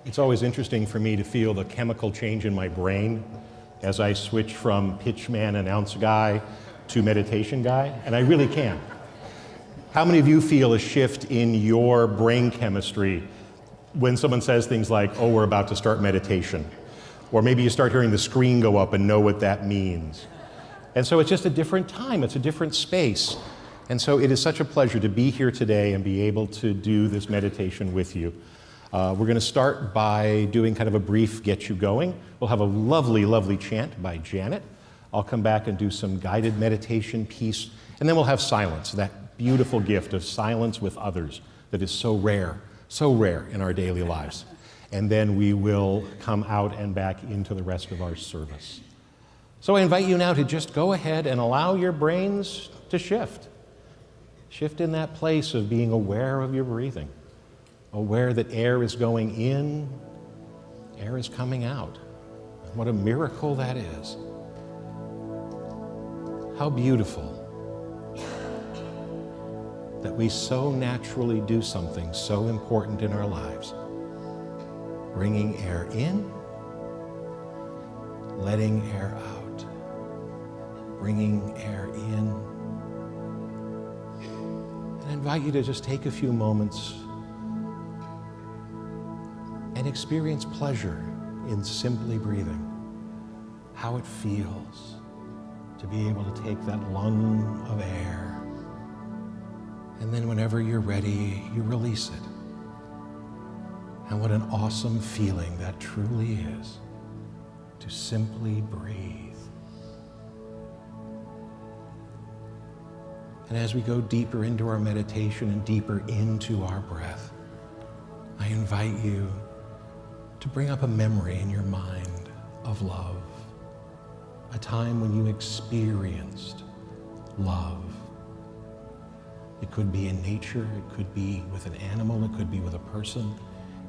It's always interesting for me to feel the chemical change in my brain as I switch from pitchman announce guy to meditation guy, and I really can. How many of you feel a shift in your brain chemistry when someone says things like, oh, we're about to start meditation? Or maybe you start hearing the screen go up and know what that means. And so it's just a different time, it's a different space. And so it is such a pleasure to be here today and be able to do this meditation with you. We're going to start by doing kind of a brief get you going. We'll have a lovely, lovely chant by Janet. I'll come back and do some guided meditation piece, and then we'll have silence, that beautiful gift of silence with others that is so rare in our daily lives. And then we will come out and back into the rest of our service. So I invite you now to just go ahead and allow your brains to shift. Shift in that place of being aware of your breathing. Aware that air is going in, air is coming out. And what a miracle that is. How beautiful that we so naturally do something so important in our lives. Bringing air in, letting air out. Bringing air in. And I invite you to just take a few moments and experience pleasure in simply breathing. How it feels to be able to take that lung of air, and then whenever you're ready, you release it. And what an awesome feeling that truly is, to simply breathe. And as we go deeper into our meditation and deeper into our breath, I invite you to bring up a memory in your mind of love, a time when you experienced love. It could be in nature, it could be with an animal, it could be with a person,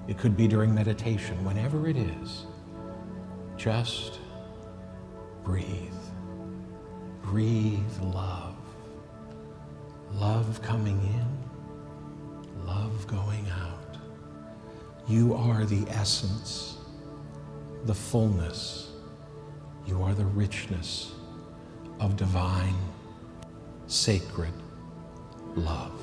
it could be during meditation. Whenever it is, just breathe. Breathe love. Love coming in, love going out. You are the essence, the fullness. You are the richness of divine, sacred love.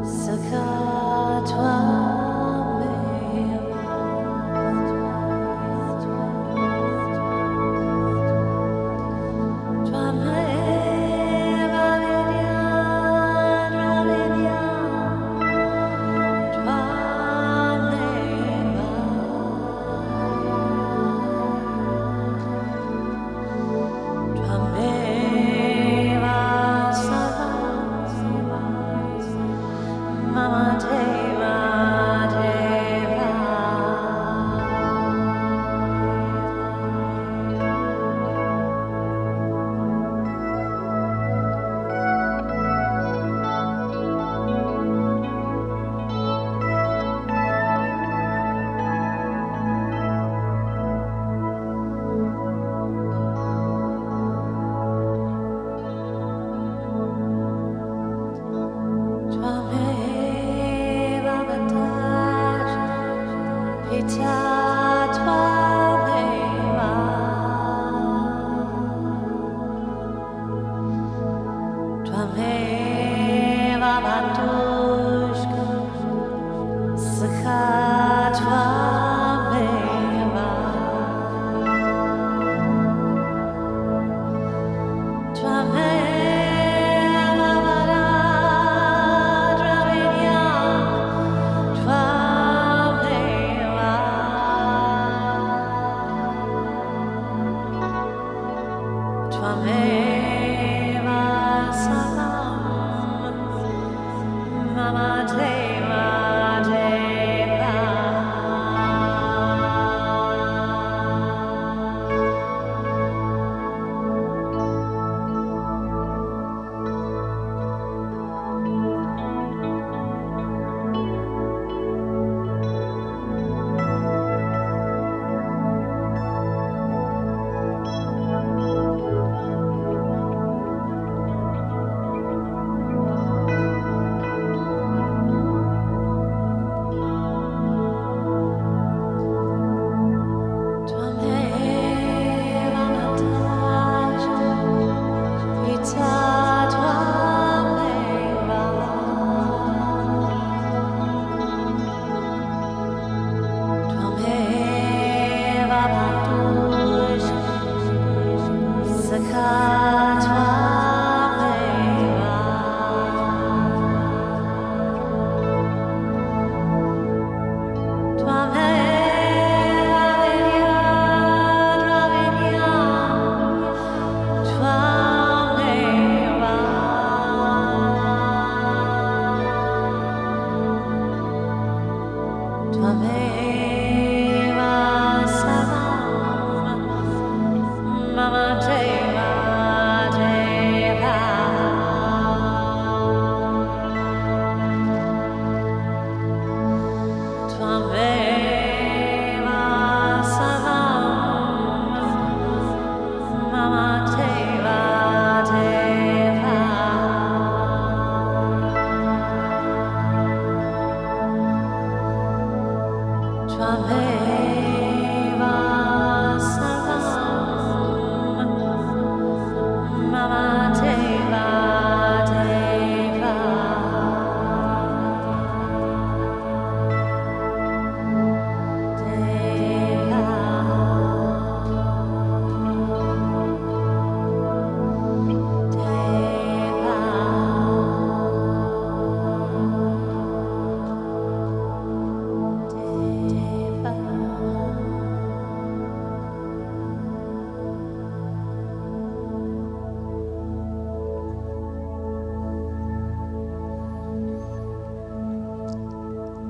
Sukha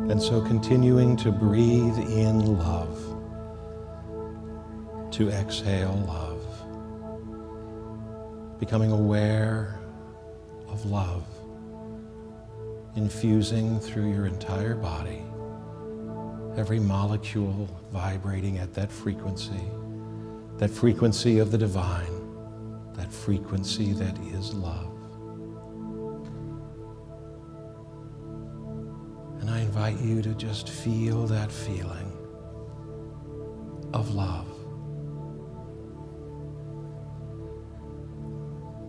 And so continuing to breathe in love, to exhale love, becoming aware of love, infusing through your entire body, every molecule vibrating at that frequency of the divine, that frequency that is love. And I invite you to just feel that feeling of love.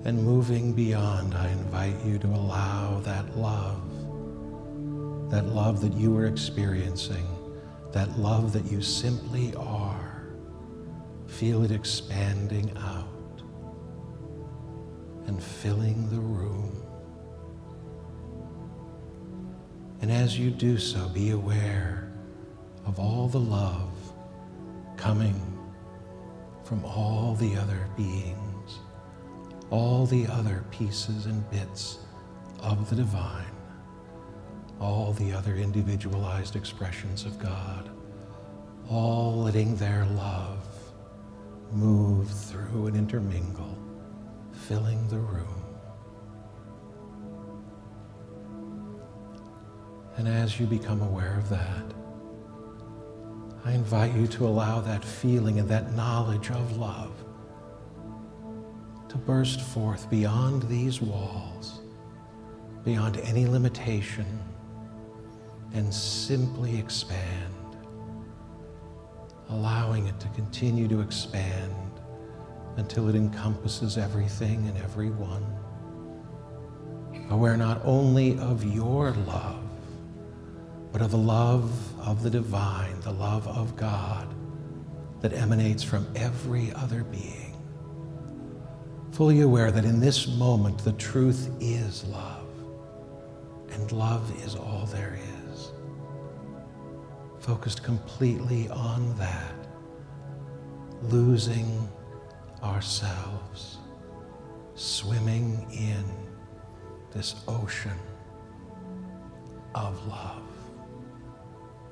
And moving beyond, I invite you to allow that love that you are experiencing, that love that you simply are, feel it expanding out and filling the room. And as you do so, be aware of all the love coming from all the other beings, all the other pieces and bits of the divine, all the other individualized expressions of God, all letting their love move through and intermingle, filling the room. And as you become aware of that, I invite you to allow that feeling and that knowledge of love to burst forth beyond these walls, beyond any limitation, and simply expand, allowing it to continue to expand until it encompasses everything and everyone. Aware not only of your love, but of the love of the divine, the love of God that emanates from every other being. Fully aware that in this moment the truth is love, and love is all there is. Focused completely on that, losing ourselves, swimming in this ocean of love.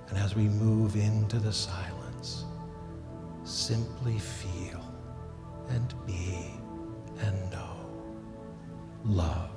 And as we move into the silence, simply feel and be and know love.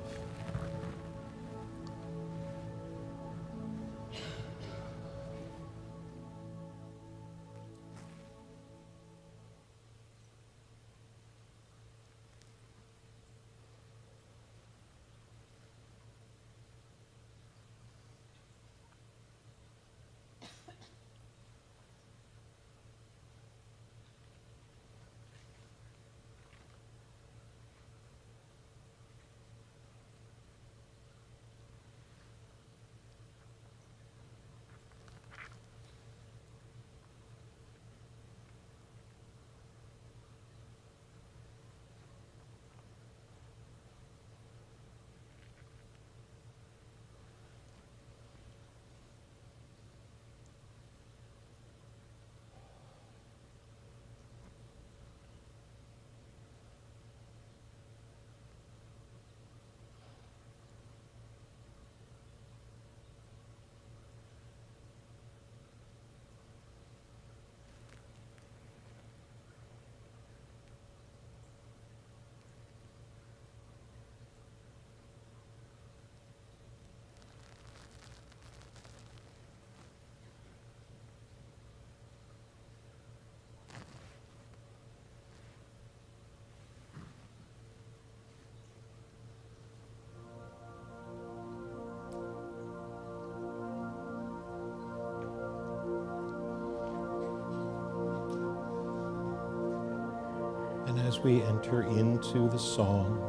And as we enter into the song,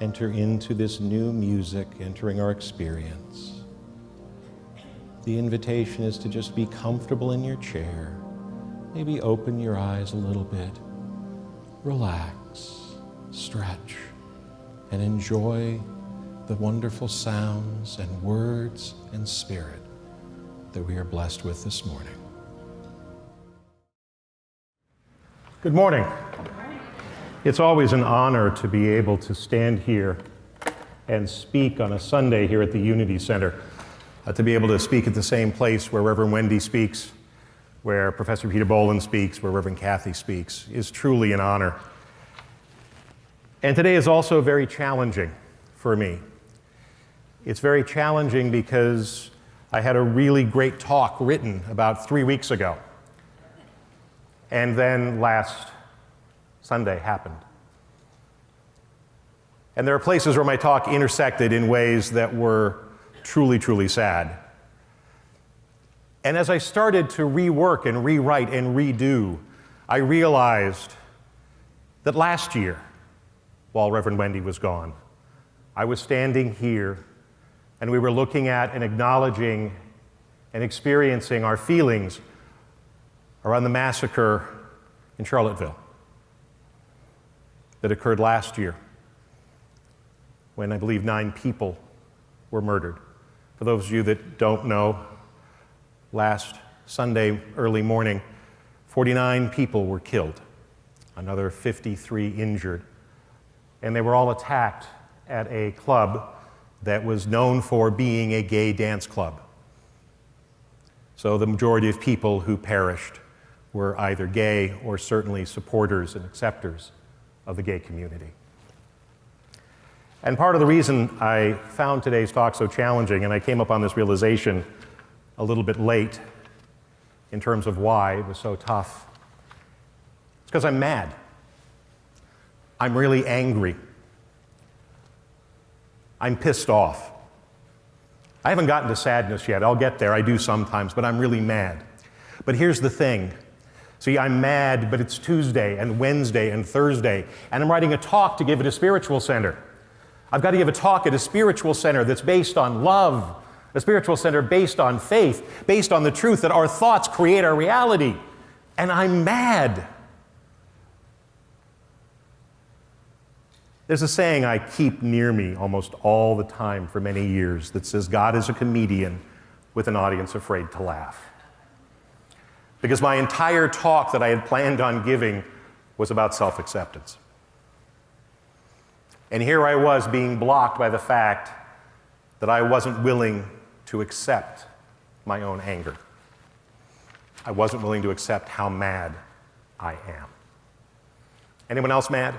enter into this new music, entering our experience, the invitation is to just be comfortable in your chair. Maybe open your eyes a little bit, relax, stretch, and enjoy the wonderful sounds and words and spirit that we are blessed with this morning. Good morning. It's always an honor to be able to stand here and speak on a Sunday here at the Unity Center, to be able to speak at the same place where Reverend Wendy speaks, where Professor Peter Boland speaks, where Reverend Kathy speaks, is truly an honor. And today is also very challenging for me. It's very challenging because I had a really great talk written about 3 weeks ago. And then last Sunday happened. And there are places where my talk intersected in ways that were truly, truly sad. And as I started to rework and rewrite and redo, I realized that last year, while Reverend Wendy was gone, I was standing here and we were looking at and acknowledging and experiencing our feelings around the massacre in Charlottesville that occurred last year when I believe 9 people were murdered. For those of you that don't know, last Sunday early morning, 49 people were killed, another 53 injured, and they were all attacked at a club that was known for being a gay dance club. So the majority of people who perished were either gay or certainly supporters and acceptors of the gay community. And part of the reason I found today's talk so challenging, and I came up on this realization a little bit late in terms of why it was so tough, it's because I'm mad. I'm really angry. I'm pissed off. I haven't gotten to sadness yet. I'll get there. I do sometimes, but I'm really mad. But here's the thing. See, I'm mad, but it's Tuesday and Wednesday and Thursday, and I'm writing a talk to give at a spiritual center. I've got to give a talk at a spiritual center that's based on love, a spiritual center based on faith, based on the truth that our thoughts create our reality. And I'm mad. There's a saying I keep near me almost all the time for many years that says, God is a comedian with an audience afraid to laugh. Because my entire talk that I had planned on giving was about self-acceptance. And here I was being blocked by the fact that I wasn't willing to accept my own anger. I wasn't willing to accept how mad I am. Anyone else mad?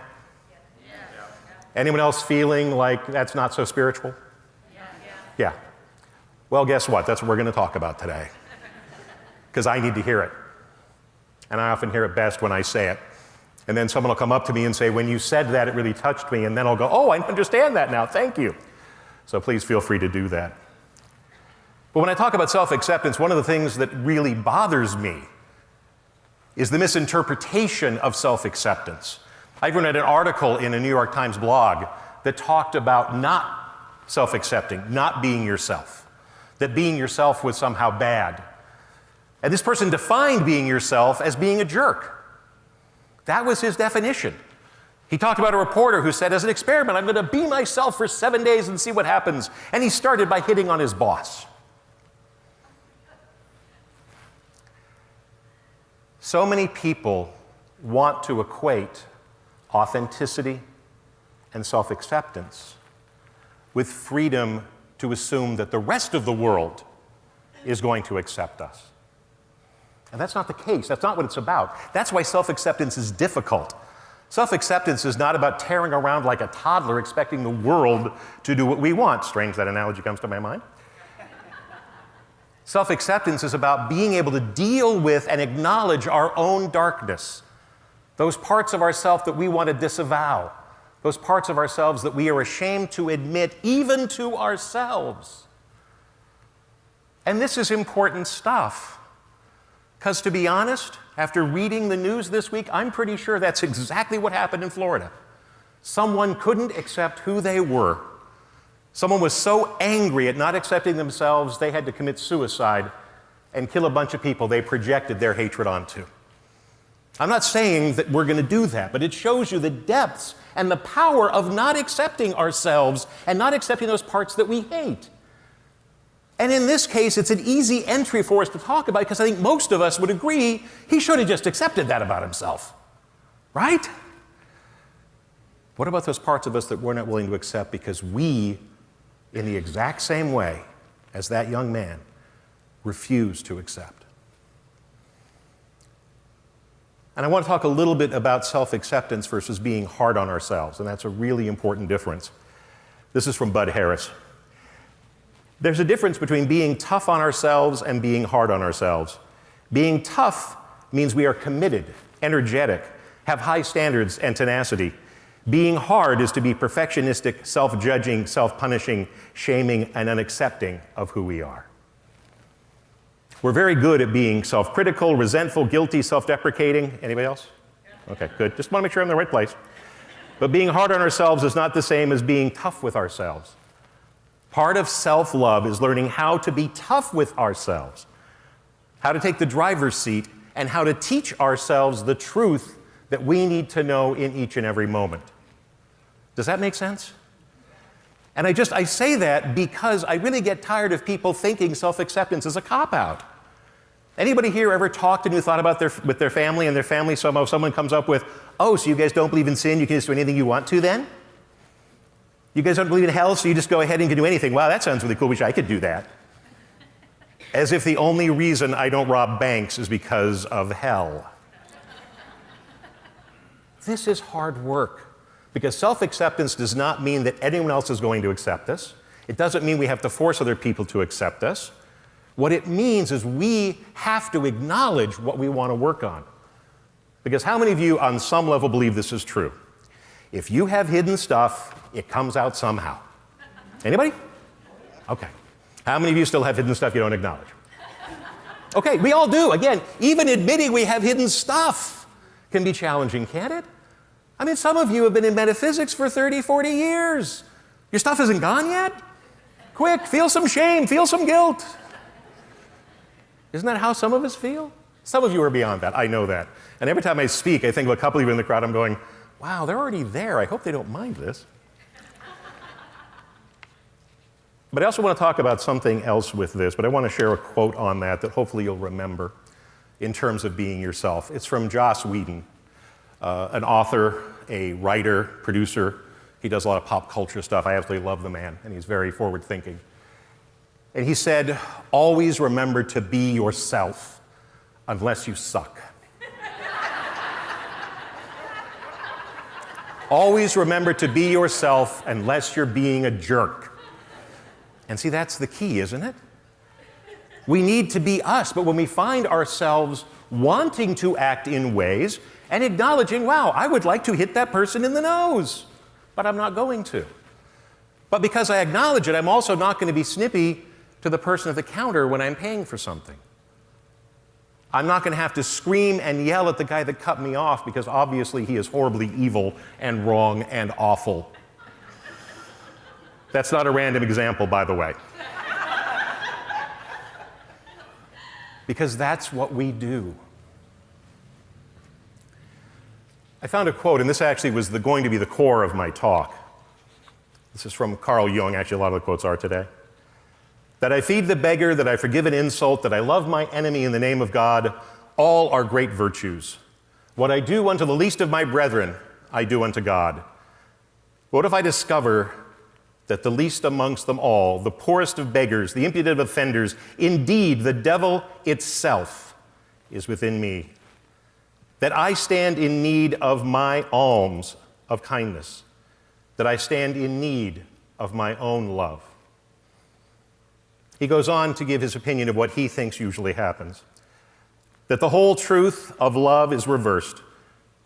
Anyone else feeling like that's not so spiritual? Yeah. Well, guess what? That's what we're going to talk about today. Because I need to hear it. And I often hear it best when I say it. And then someone will come up to me and say, when you said that, it really touched me. And then I'll go, oh, I understand that now. Thank you. So please feel free to do that. But when I talk about self-acceptance, one of the things that really bothers me is the misinterpretation of self-acceptance. I read an article in a New York Times blog that talked about not self-accepting, not being yourself, that being yourself was somehow bad. And this person defined being yourself as being a jerk. That was his definition. He talked about a reporter who said, as an experiment, I'm going to be myself for 7 days and see what happens. And he started by hitting on his boss. So many people want to equate authenticity and self-acceptance with freedom to assume that the rest of the world is going to accept us. And that's not the case. That's not what it's about. That's why self-acceptance is difficult. Self-acceptance is not about tearing around like a toddler expecting the world to do what we want. Strange that analogy comes to my mind. Self-acceptance is about being able to deal with and acknowledge our own darkness, those parts of ourselves that we want to disavow, those parts of ourselves that we are ashamed to admit even to ourselves. And this is important stuff. Because to be honest, after reading the news this week, I'm pretty sure that's exactly what happened in Florida. Someone couldn't accept who they were. Someone was so angry at not accepting themselves, they had to commit suicide and kill a bunch of people they projected their hatred onto. I'm not saying that we're going to do that, but it shows you the depths and the power of not accepting ourselves and not accepting those parts that we hate. And in this case, it's an easy entry for us to talk about because I think most of us would agree he should have just accepted that about himself, right? What about those parts of us that we're not willing to accept because we, in the exact same way as that young man, refuse to accept? And I want to talk a little bit about self-acceptance versus being hard on ourselves, and that's a really important difference. This is from Bud Harris. There's a difference between being tough on ourselves and being hard on ourselves. Being tough means we are committed, energetic, have high standards and tenacity. Being hard is to be perfectionistic, self-judging, self-punishing, shaming, and unaccepting of who we are. We're very good at being self-critical, resentful, guilty, self-deprecating. Anybody else? Okay, good. Just want to make sure I'm in the right place. But being hard on ourselves is not the same as being tough with ourselves. Part of self-love is learning how to be tough with ourselves, how to take the driver's seat, and how to teach ourselves the truth that we need to know in each and every moment. Does that make sense? And I say that because I really get tired of people thinking self-acceptance is a cop-out. Anybody here ever talked and thought about with their family, and their family someone comes up with, oh, so you guys don't believe in sin, you can just do anything you want to then? You guys don't believe in hell, so you just go ahead and can do anything. Wow, that sounds really cool, wish I could do that. As if the only reason I don't rob banks is because of hell. This is hard work, because self-acceptance does not mean that anyone else is going to accept us. It doesn't mean we have to force other people to accept us. What it means is we have to acknowledge what we want to work on. Because how many of you on some level believe this is true? If you have hidden stuff, it comes out somehow. Anybody? Okay. How many of you still have hidden stuff you don't acknowledge? Okay, we all do. Again, even admitting we have hidden stuff can be challenging, can't it? I mean, some of you have been in metaphysics for 30, 40 years. Your stuff isn't gone yet? Quick, feel some shame, feel some guilt. Isn't that how some of us feel? Some of you are beyond that, I know that. And every time I speak, I think of a couple of you in the crowd, I'm going, wow, they're already there. I hope they don't mind this. But I also want to talk about something else with this, but I want to share a quote on that hopefully you'll remember in terms of being yourself. It's from Joss Whedon, an author, a writer, producer. He does a lot of pop culture stuff. I absolutely love the man, and he's very forward-thinking. And he said, always remember to be yourself unless you suck. Always remember to be yourself unless you're being a jerk. And see, that's the key, isn't it? We need to be us, but when we find ourselves wanting to act in ways and acknowledging, wow, I would like to hit that person in the nose, but I'm not going to. But because I acknowledge it, I'm also not going to be snippy to the person at the counter when I'm paying for something. I'm not going to have to scream and yell at the guy that cut me off because obviously he is horribly evil and wrong and awful. That's not a random example, by the way. Because that's what we do. I found a quote, and this actually was going to be the core of my talk. This is from Carl Jung, actually a lot of the quotes are today. That I feed the beggar, that I forgive an insult, that I love my enemy in the name of God, all are great virtues. What I do unto the least of my brethren, I do unto God. What if I discover that the least amongst them all, the poorest of beggars, the impudent offenders, indeed the devil itself is within me, that I stand in need of my alms of kindness, that I stand in need of my own love. He goes on to give his opinion of what he thinks usually happens, that the whole truth of love is reversed,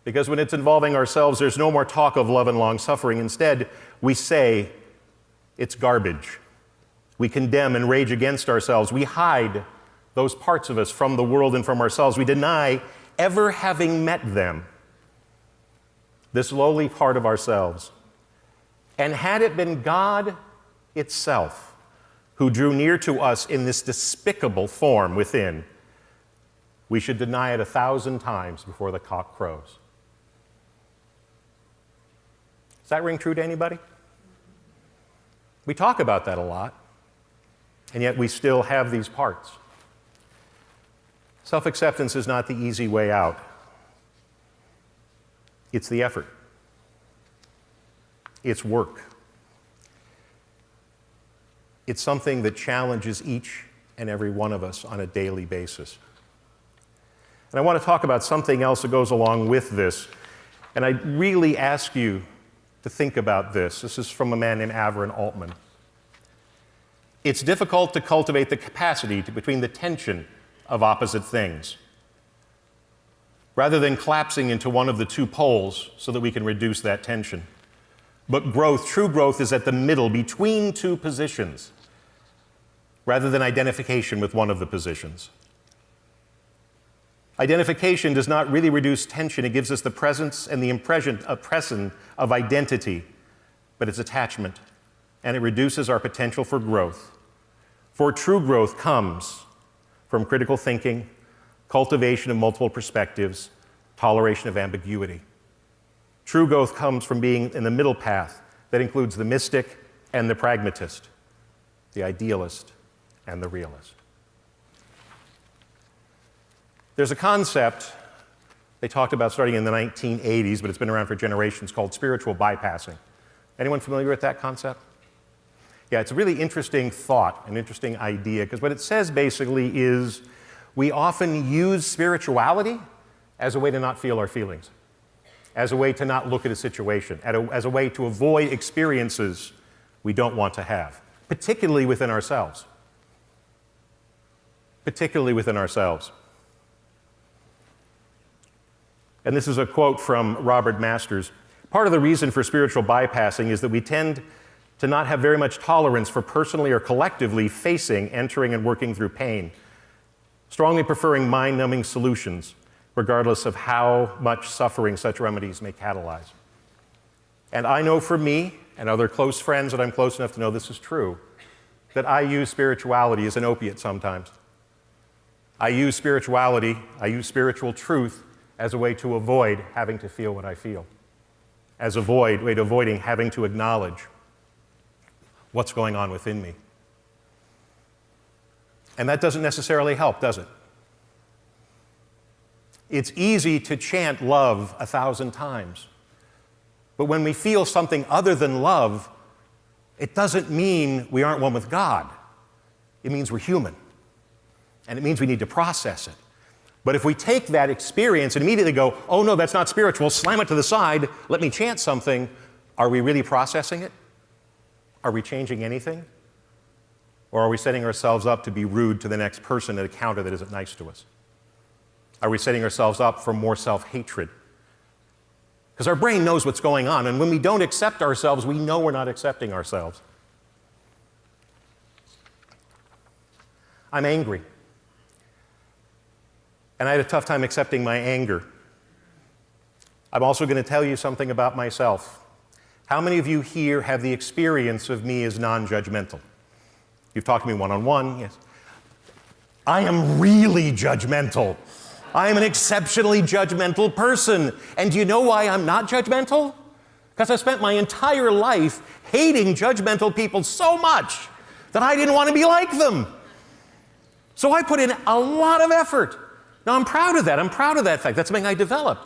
because when it's involving ourselves, there's no more talk of love and long-suffering. Instead, we say, it's garbage. We condemn and rage against ourselves. We hide those parts of us from the world and from ourselves. We deny ever having met them, this lowly part of ourselves. And had it been God itself who drew near to us in this despicable form within, we should deny it 1,000 times before the cock crows. Does that ring true to anybody? We talk about that a lot, and yet we still have these parts. Self-acceptance is not the easy way out. It's the effort. It's work. It's something that challenges each and every one of us on a daily basis. And I want to talk about something else that goes along with this. And I really ask you to think about this. This is from a man named Averin Altman. It's difficult to cultivate the capacity between the tension of opposite things, rather than collapsing into one of the two poles so that we can reduce that tension. But growth, true growth, is at the middle between two positions, rather than identification with one of the positions. Identification does not really reduce tension. It gives us the presence and the impression of identity, but it's attachment, and it reduces our potential for growth. For true growth comes from critical thinking, cultivation of multiple perspectives, toleration of ambiguity. True growth comes from being in the middle path that includes the mystic and the pragmatist, the idealist and the realist. There's a concept they talked about starting in the 1980s, but it's been around for generations, called spiritual bypassing. Anyone familiar with that concept? Yeah, it's a really interesting thought, an interesting idea, because what it says basically is we often use spirituality as a way to not feel our feelings, as a way to not look at a situation, as a way to avoid experiences we don't want to have, particularly within ourselves. Particularly within ourselves. And this is a quote from Robert Masters. Part of the reason for spiritual bypassing is that we tend to not have very much tolerance for personally or collectively facing, entering, and working through pain, strongly preferring mind-numbing solutions, regardless of how much suffering such remedies may catalyze. And I know for me and other close friends that I'm close enough to know this is true, that I use spirituality as an opiate sometimes. I use spirituality, I use spiritual truth as a way to avoid having to feel what I feel, as a way to avoiding having to acknowledge what's going on within me. And that doesn't necessarily help, does it? It's easy to chant love 1,000 times. But when we feel something other than love, it doesn't mean we aren't one with God. It means we're human. And it means we need to process it. But if we take that experience and immediately go, oh no, that's not spiritual, slam it to the side, let me chant something, are we really processing it? Are we changing anything? Or are we setting ourselves up to be rude to the next person at a counter that isn't nice to us? Are we setting ourselves up for more self-hatred? Because our brain knows what's going on, and when we don't accept ourselves, we know we're not accepting ourselves. I'm angry. And I had a tough time accepting my anger. I'm also going to tell you something about myself. How many of you here have the experience of me as non-judgmental? You've talked to me one-on-one, yes. I am really judgmental. I am an exceptionally judgmental person. And do you know why I'm not judgmental? Because I spent my entire life hating judgmental people so much that I didn't want to be like them. So I put in a lot of effort. Now I'm proud of that. I'm proud of that fact. That's something I developed.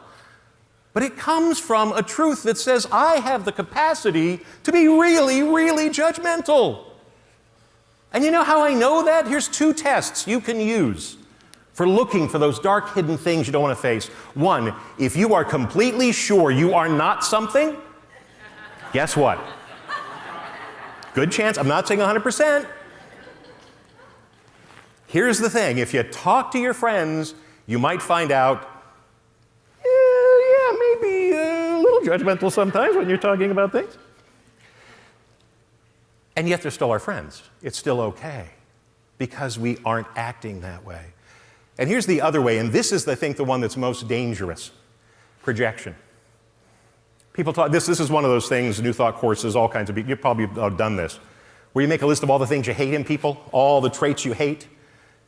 But it comes from a truth that says I have the capacity to be really, really judgmental. And you know how I know that? Here's 2 tests you can use for looking for those dark hidden things you don't want to face. 1, if you are completely sure you are not something, guess what? Good chance, I'm not saying 100%. Here's the thing, if you talk to your friends, you might find out, maybe a little judgmental sometimes when you're talking about things. And yet they're still our friends. It's still okay. because we aren't acting that way. And here's the other way, and this is, I think, the one that's most dangerous: projection. People talk, this is one of those things, New Thought courses, all kinds of people, you've probably done this, where you make a list of all the things you hate in people, all the traits you hate,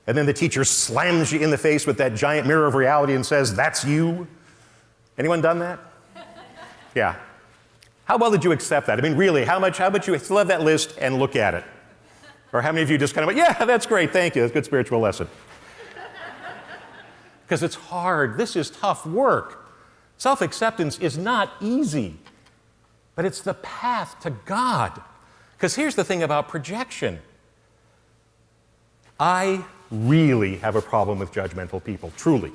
and then the teacher slams you in the face with that giant mirror of reality and says, "That's you." Anyone done that? Yeah. How well did you accept that? I mean, really, how much you still have that list and look at it? Or how many of you just kind of went, "Yeah, that's great, thank you, that's a good spiritual lesson"? Because it's hard. This is tough work. Self-acceptance is not easy, but it's the path to God. Because here's the thing about projection. I really have a problem with judgmental people, truly,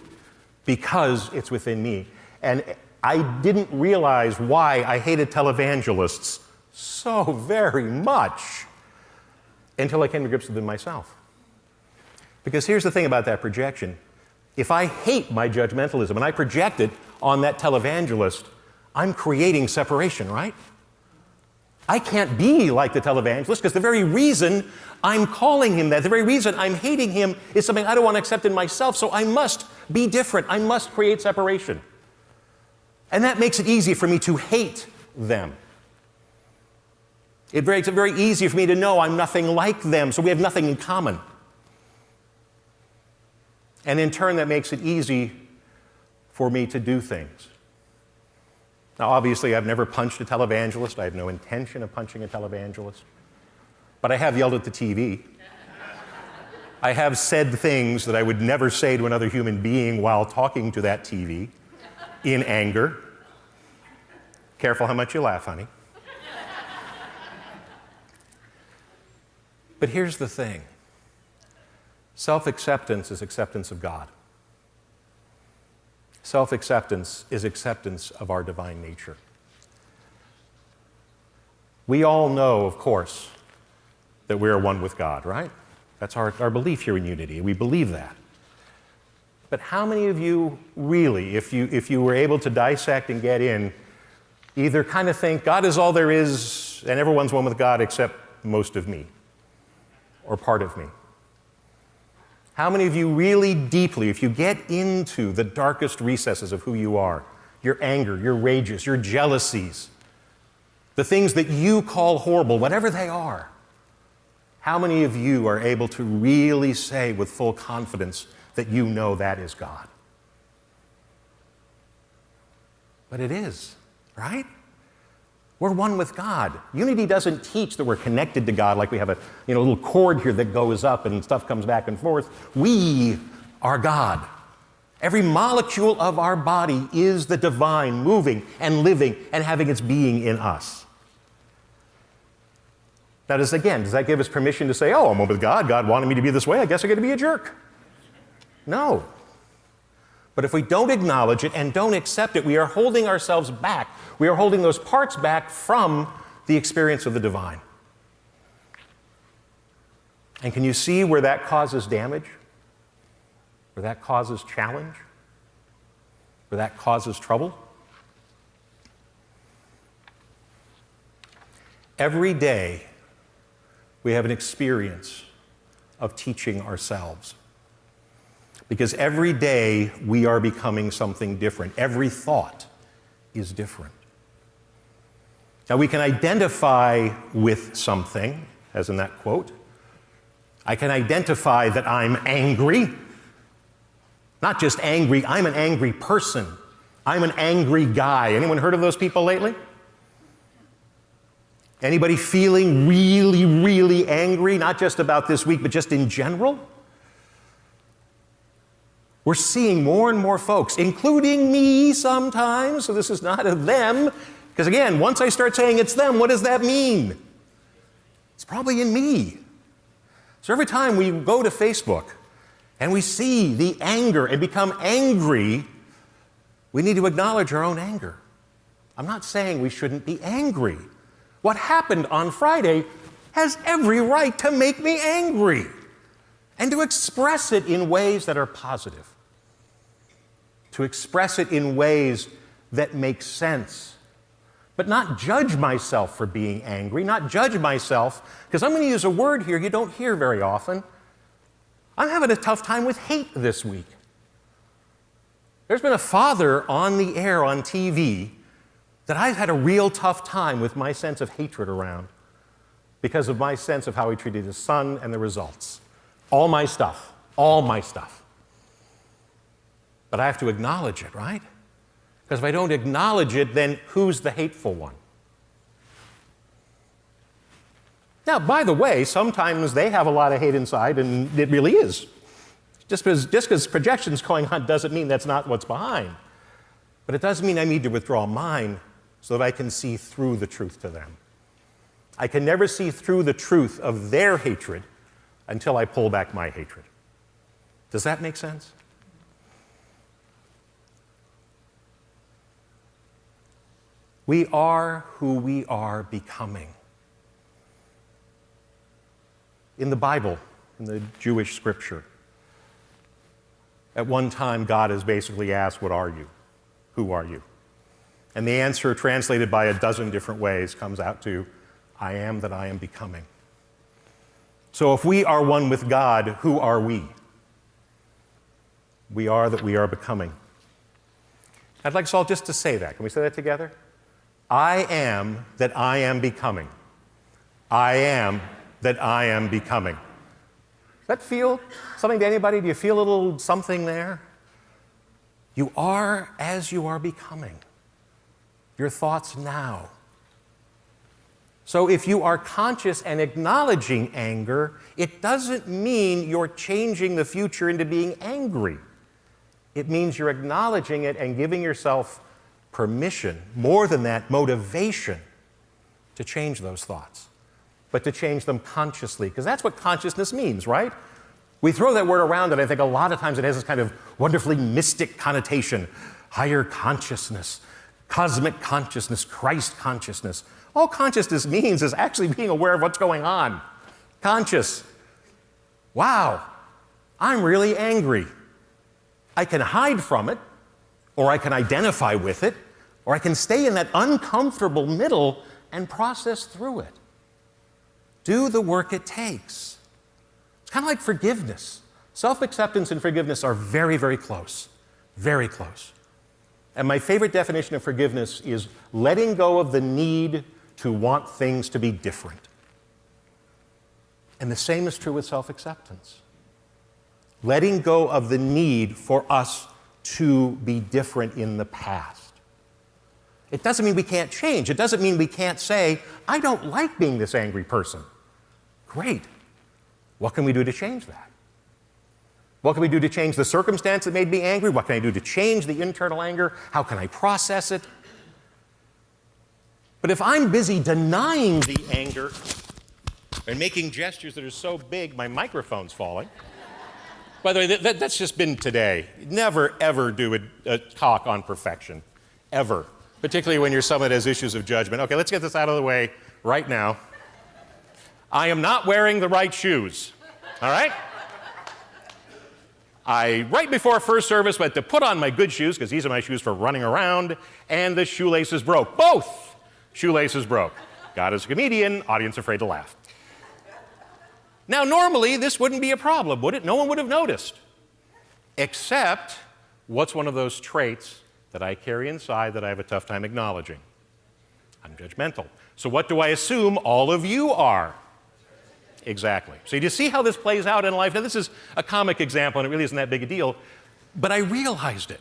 because it's within me. And I didn't realize why I hated televangelists so very much until I came to grips with it myself. Because here's the thing about that projection. If I hate my judgmentalism and I project it on that televangelist, I'm creating separation, right? I can't be like the televangelist because the very reason I'm calling him that, the very reason I'm hating him is something I don't want to accept in myself, so I must be different. I must create separation. And that makes it easy for me to hate them. It makes it very easy for me to know I'm nothing like them, so we have nothing in common. And in turn, that makes it easy for me to do things. Now, obviously, I've never punched a televangelist. I have no intention of punching a televangelist. But I have yelled at the TV. I have said things that I would never say to another human being while talking to that TV in anger. Careful how much you laugh, honey. But here's the thing. Self-acceptance is acceptance of God. Self-acceptance is acceptance of our divine nature. We all know, of course, that we are one with God, right? That's our belief here in Unity. We believe that. But how many of you really, if you were able to dissect and get in, either kind of think God is all there is and everyone's one with God except most of me or part of me? How many of you really deeply, if you get into the darkest recesses of who you are, your anger, your rages, your jealousies, the things that you call horrible, whatever they are, how many of you are able to really say with full confidence that you know that is God? But it is, right? We're one with God. Unity doesn't teach that we're connected to God like we have a little cord here that goes up and stuff comes back and forth. We are God. Every molecule of our body is the divine moving and living and having its being in us. Now, does that give us permission to say, "Oh, I'm one with God. God wanted me to be this way. I guess I got to be a jerk"? No. But if we don't acknowledge it and don't accept it, we are holding ourselves back. We are holding those parts back from the experience of the divine. And can you see where that causes damage? Where that causes challenge? Where that causes trouble? Every day, we have an experience of teaching ourselves. Because every day we are becoming something different. Every thought is different. Now we can identify with something, as in that quote. I can identify that I'm angry. Not just angry, I'm an angry person. I'm an angry guy. Anyone heard of those people lately? Anybody feeling really, really angry, not just about this week, but just in general? We're seeing more and more folks, including me sometimes, so this is not a them, because again, once I start saying it's them, what does that mean? It's probably in me. So every time we go to Facebook and we see the anger and become angry, we need to acknowledge our own anger. I'm not saying we shouldn't be angry. What happened on Friday has every right to make me angry and to express it in ways that are positive, to express it in ways that make sense, but not judge myself for being angry, not judge myself, because I'm going to use a word here you don't hear very often, I'm having a tough time with hate this week. There's been a father on the air on TV that I've had a real tough time with my sense of hatred around because of my sense of how he treated his son and the results. All my stuff. But I have to acknowledge it, right? Because if I don't acknowledge it, then who's the hateful one? Now, by the way, sometimes they have a lot of hate inside, and it really is. Just because projection's going on doesn't mean that's not what's behind. But it does mean I need to withdraw mine so that I can see through the truth to them. I can never see through the truth of their hatred until I pull back my hatred. Does that make sense? We are who we are becoming. In the Bible, in the Jewish scripture, at one time God is basically asked, what are you? Who are you? And the answer, translated by a dozen different ways, comes out to, I am that I am becoming. So if we are one with God, who are we? We are that we are becoming. I'd like us all just to say that. Can we say that together? I am that I am becoming. I am that I am becoming. Does that feel something to anybody? Do you feel a little something there? You are as you are becoming. Your thoughts now. So if you are conscious and acknowledging anger, it doesn't mean you're changing the future into being angry. It means you're acknowledging it and giving yourself permission, more than that, motivation, to change those thoughts, but to change them consciously, because that's what consciousness means, right? We throw that word around, and I think a lot of times it has this kind of wonderfully mystic connotation, higher consciousness, cosmic consciousness, Christ consciousness. All consciousness means is actually being aware of what's going on. Conscious. Wow, I'm really angry. I can hide from it, or I can identify with it, or I can stay in that uncomfortable middle and process through it. Do the work it takes. It's kind of like forgiveness. Self-acceptance and forgiveness are very, very close. Very close. And my favorite definition of forgiveness is letting go of the need to want things to be different. And the same is true with self-acceptance. Letting go of the need for us to be different in the past. It doesn't mean we can't change. It doesn't mean we can't say, I don't like being this angry person. Great. What can we do to change that? What can we do to change the circumstance that made me angry? What can I do to change the internal anger? How can I process it? But if I'm busy denying the anger and making gestures that are so big, my microphone's falling. By the way, that's just been today. Never, ever do a talk on perfection. Ever. Particularly when you're someone that has issues of judgment. Okay, let's get this out of the way right now. I am not wearing the right shoes. All right? I, right before first service, went to put on my good shoes, because these are my shoes for running around, and the shoelaces broke. Both shoelaces broke. God is a comedian, audience afraid to laugh. Now, normally, this wouldn't be a problem, would it? No one would have noticed. Except, what's one of those traits that I carry inside that I have a tough time acknowledging? I'm judgmental. So what do I assume all of you are? Exactly. So you see how this plays out in life? Now, this is a comic example, and it really isn't that big a deal, but I realized it.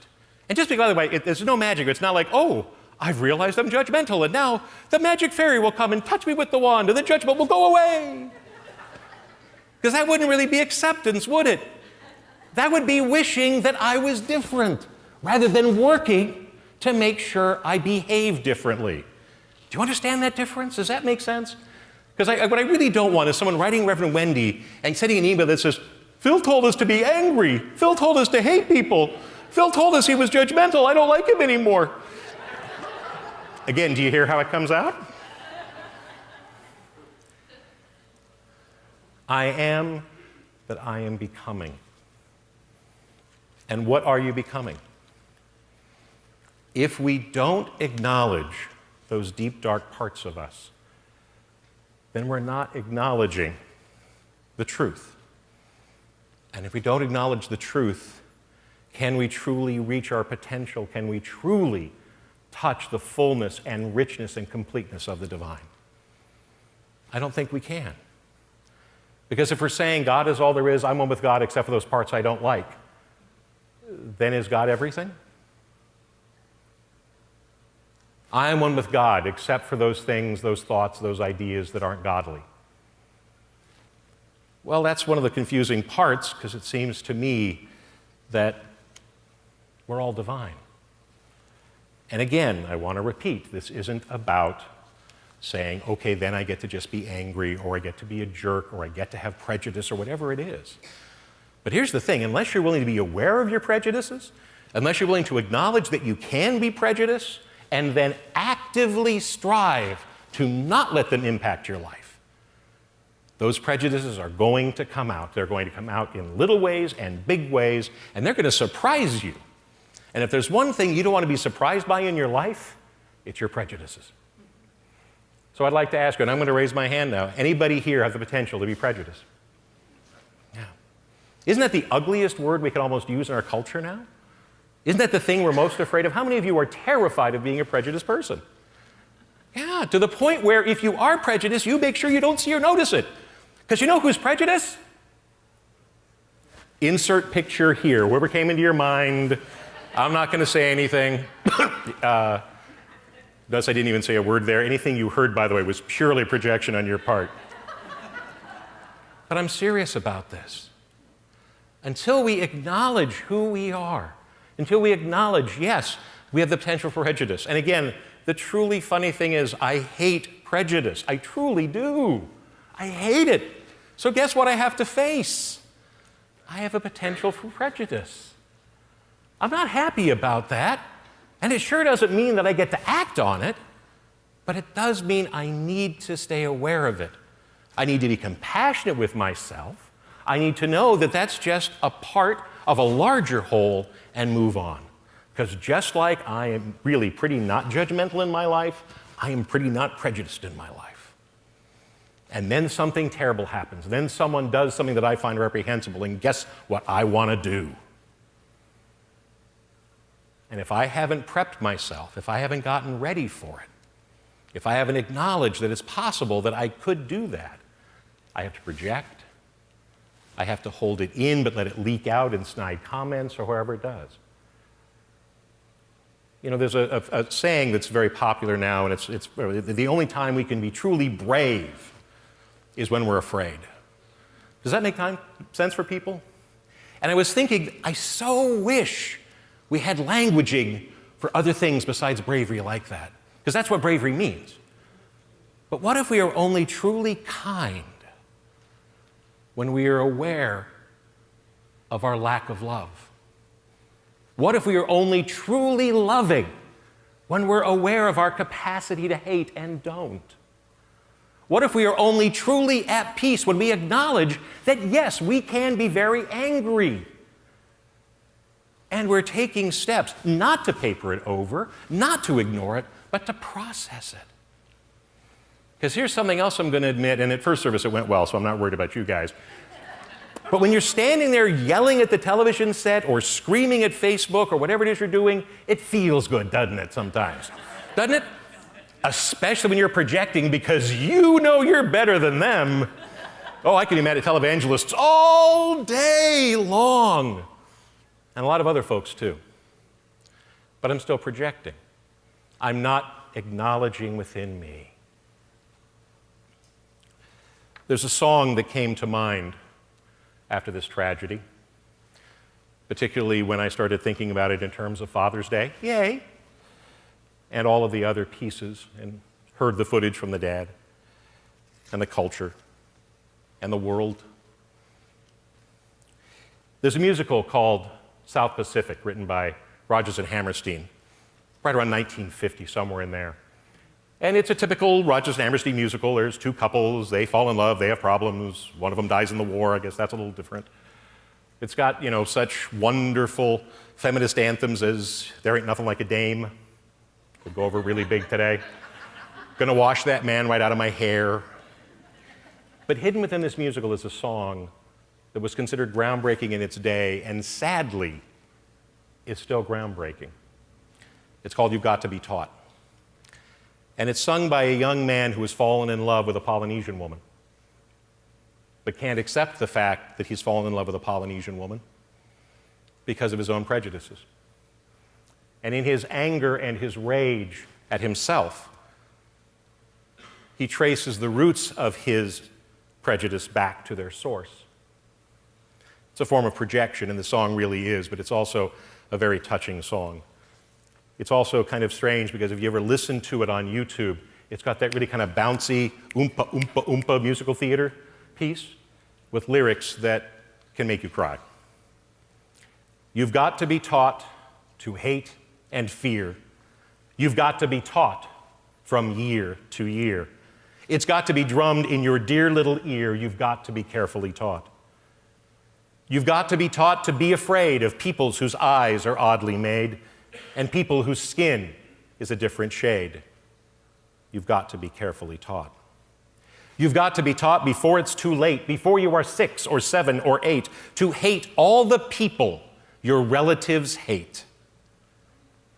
And just because, by the way, there's no magic. It's not like, oh, I've realized I'm judgmental, and now the magic fairy will come and touch me with the wand, and the judgment will go away. Because that wouldn't really be acceptance, would it? That would be wishing that I was different, rather than working to make sure I behave differently. Do you understand that difference? Does that make sense? Because what I really don't want is someone writing Reverend Wendy and sending an email that says, Phil told us to be angry. Phil told us to hate people. Phil told us he was judgmental. I don't like him anymore. Again, do you hear how it comes out? I am that I am becoming. And what are you becoming? If we don't acknowledge those deep, dark parts of us, then we're not acknowledging the truth. And if we don't acknowledge the truth, can we truly reach our potential? Can we truly touch the fullness and richness and completeness of the divine? I don't think we can. Because if we're saying God is all there is, I'm one with God except for those parts I don't like, then is God everything? I am one with God except for those things, those thoughts, those ideas that aren't godly. Well, that's one of the confusing parts, because it seems to me that we're all divine. And again, I want to repeat, this isn't about saying, okay, then I get to just be angry, or I get to be a jerk, or I get to have prejudice, or whatever it is. But here's the thing, unless you're willing to be aware of your prejudices, unless you're willing to acknowledge that you can be prejudiced, and then actively strive to not let them impact your life, those prejudices are going to come out. They're going to come out in little ways and big ways, and they're going to surprise you. And if there's one thing you don't want to be surprised by in your life, it's your prejudices. So I'd like to ask you, and I'm going to raise my hand now, anybody here have the potential to be prejudiced? Yeah. Isn't that the ugliest word we can almost use in our culture now? Isn't that the thing we're most afraid of? How many of you are terrified of being a prejudiced person? Yeah, to the point where if you are prejudiced, you make sure you don't see or notice it. Because you know who's prejudiced? Insert picture here, whoever came into your mind. I'm not going to say anything. Thus, I didn't even say a word there. Anything you heard, by the way, was purely projection on your part. But I'm serious about this. Until we acknowledge who we are, until we acknowledge, yes, we have the potential for prejudice. And again, the truly funny thing is, I hate prejudice. I truly do. I hate it. So guess what I have to face? I have a potential for prejudice. I'm not happy about that. And it sure doesn't mean that I get to act on it, but it does mean I need to stay aware of it. I need to be compassionate with myself. I need to know that that's just a part of a larger whole and move on. Because just like I am really pretty not judgmental in my life, I am pretty not prejudiced in my life. And then something terrible happens. Then someone does something that I find reprehensible, and guess what I want to do? And if I haven't prepped myself, if I haven't gotten ready for it, if I haven't acknowledged that it's possible that I could do that, I have to project, I have to hold it in but let it leak out in snide comments or wherever it does. You know, there's a saying that's very popular now, and it's the only time we can be truly brave is when we're afraid. Does that make sense for people? And I was thinking, I so wish we had languaging for other things besides bravery like that, because that's what bravery means. But what if we are only truly kind when we are aware of our lack of love? What if we are only truly loving when we're aware of our capacity to hate and don't? What if we are only truly at peace when we acknowledge that, yes, we can be very angry, and we're taking steps not to paper it over, not to ignore it, but to process it? Because here's something else I'm going to admit, and at first service it went well, so I'm not worried about you guys. But when you're standing there yelling at the television set or screaming at Facebook or whatever it is you're doing, it feels good, doesn't it, sometimes? Doesn't it? Especially when you're projecting because you know you're better than them. Oh, I can be mad at televangelists all day long. And a lot of other folks too. But I'm still projecting. I'm not acknowledging within me. There's a song that came to mind after this tragedy, particularly when I started thinking about it in terms of Father's Day, yay, and all of the other pieces, and heard the footage from the dad, and the culture, and the world. There's a musical called South Pacific, written by Rodgers and Hammerstein, right around 1950, somewhere in there. And it's a typical Rodgers and Hammerstein musical. There's two couples, they fall in love, they have problems, one of them dies in the war. I guess that's a little different. It's got, you know, such wonderful feminist anthems as There Ain't Nothing Like a Dame. Could go over really big today. Gonna wash that man right out of my hair. But hidden within this musical is a song that was considered groundbreaking in its day and sadly is still groundbreaking. It's called You've Got to Be Taught. And it's sung by a young man who has fallen in love with a Polynesian woman, but can't accept the fact that he's fallen in love with a Polynesian woman because of his own prejudices. And in his anger and his rage at himself, he traces the roots of his prejudice back to their source. It's a form of projection, and the song really is, but it's also a very touching song. It's also kind of strange because if you ever listen to it on YouTube, it's got that really kind of bouncy, oompa, oompa, oompa musical theater piece with lyrics that can make you cry. You've got to be taught to hate and fear. You've got to be taught from year to year. It's got to be drummed in your dear little ear. You've got to be carefully taught. You've got to be taught to be afraid of peoples whose eyes are oddly made and people whose skin is a different shade. You've got to be carefully taught. You've got to be taught before it's too late, before you are 6 or 7 or 8, to hate all the people your relatives hate.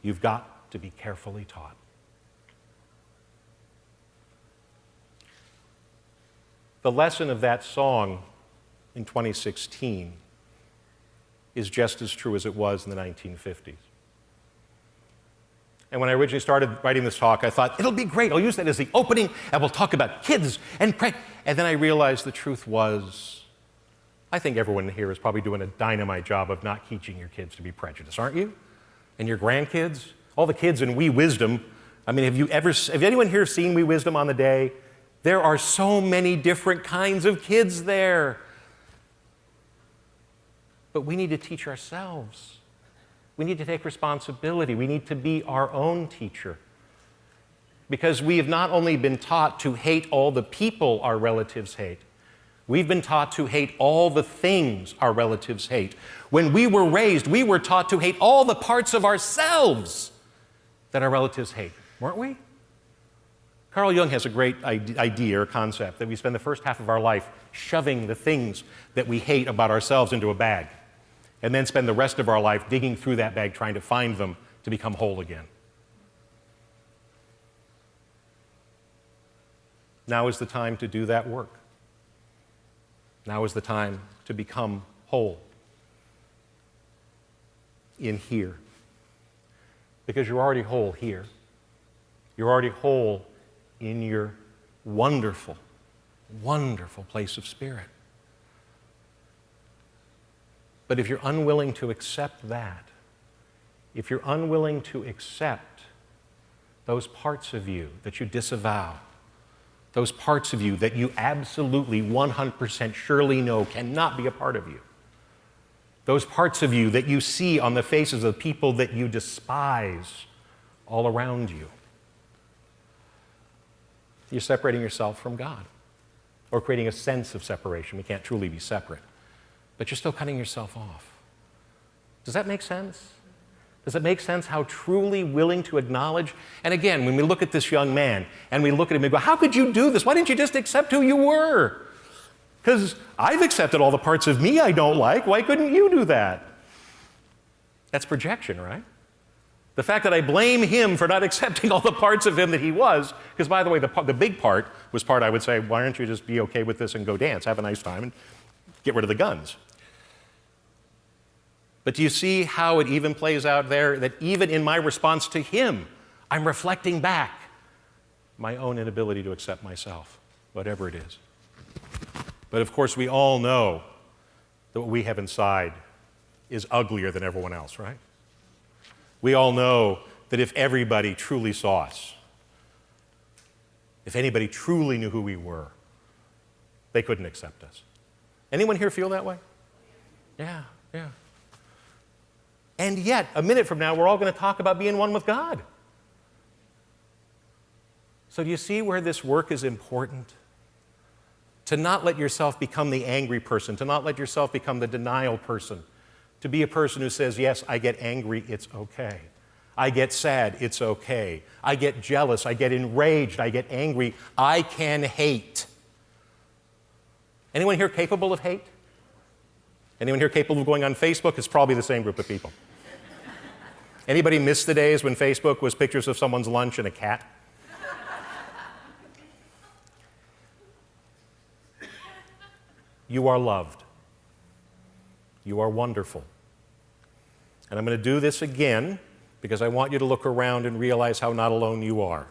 You've got to be carefully taught. The lesson of that song in 2016 is just as true as it was in the 1950s. And when I originally started writing this talk, I thought, it'll be great. I'll use that as the opening, and we'll talk about kids and And then I realized the truth was, I think everyone here is probably doing a dynamite job of not teaching your kids to be prejudiced, aren't you? And your grandkids, all the kids in Wee Wisdom. I mean, have anyone here seen Wee Wisdom on the day? There are so many different kinds of kids there. But we need to teach ourselves. We need to take responsibility. We need to be our own teacher. Because we have not only been taught to hate all the people our relatives hate, we've been taught to hate all the things our relatives hate. When we were raised, we were taught to hate all the parts of ourselves that our relatives hate, weren't we? Carl Jung has a great idea or concept that we spend the first half of our life shoving the things that we hate about ourselves into a bag, and then spend the rest of our life digging through that bag trying to find them to become whole again. Now is the time to do that work. Now is the time to become whole in here. Because you're already whole here. You're already whole in your wonderful, wonderful place of spirit. But if you're unwilling to accept that, if you're unwilling to accept those parts of you that you disavow, those parts of you that you absolutely 100% surely know cannot be a part of you, those parts of you that you see on the faces of people that you despise all around you, you're separating yourself from God, or creating a sense of separation. We can't truly be separate, but you're still cutting yourself off. Does that make sense? Does it make sense how truly willing to acknowledge? And again, when we look at this young man and we look at him and go, how could you do this? Why didn't you just accept who you were? Because I've accepted all the parts of me I don't like. Why couldn't you do that? That's projection, right? The fact that I blame him for not accepting all the parts of him that he was, because by the way, the big part was part I would say, why don't you just be okay with this and go dance, have a nice time, and get rid of the guns? But do you see how it even plays out there, that even in my response to him, I'm reflecting back my own inability to accept myself, whatever it is. But of course, we all know that what we have inside is uglier than everyone else, right? We all know that if everybody truly saw us, if anybody truly knew who we were, they couldn't accept us. Anyone here feel that way? Yeah. And yet, a minute from now, we're all going to talk about being one with God. So do you see where this work is important? To not let yourself become the angry person, to not let yourself become the denial person, to be a person who says, yes, I get angry, it's okay. I get sad, it's okay. I get jealous, I get enraged, I get angry, I can hate. Anyone here capable of hate? Anyone here capable of going on Facebook? It's probably the same group of people. Anybody miss the days when Facebook was pictures of someone's lunch and a cat? You are loved. You are wonderful. And I'm going to do this again because I want you to look around and realize how not alone you are.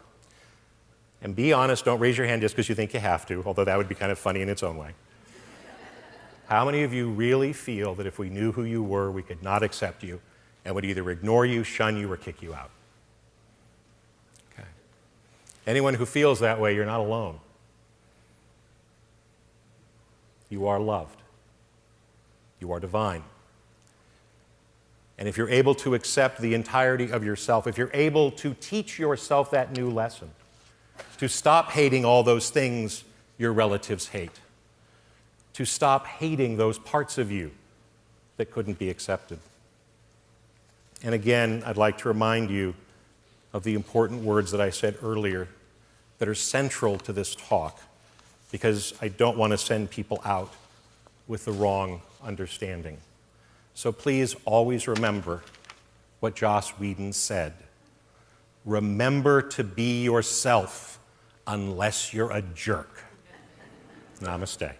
And be honest, don't raise your hand just because you think you have to, although that would be kind of funny in its own way. How many of you really feel that if we knew who you were, we could not accept you and would either ignore you, shun you, or kick you out? Okay. Anyone who feels that way, you're not alone. You are loved. You are divine. And if you're able to accept the entirety of yourself, if you're able to teach yourself that new lesson, to stop hating all those things your relatives hate, to stop hating those parts of you that couldn't be accepted. And again, I'd like to remind you of the important words that I said earlier that are central to this talk, because I don't want to send people out with the wrong understanding. So please always remember what Joss Whedon said. Remember to be yourself unless you're a jerk. Namaste.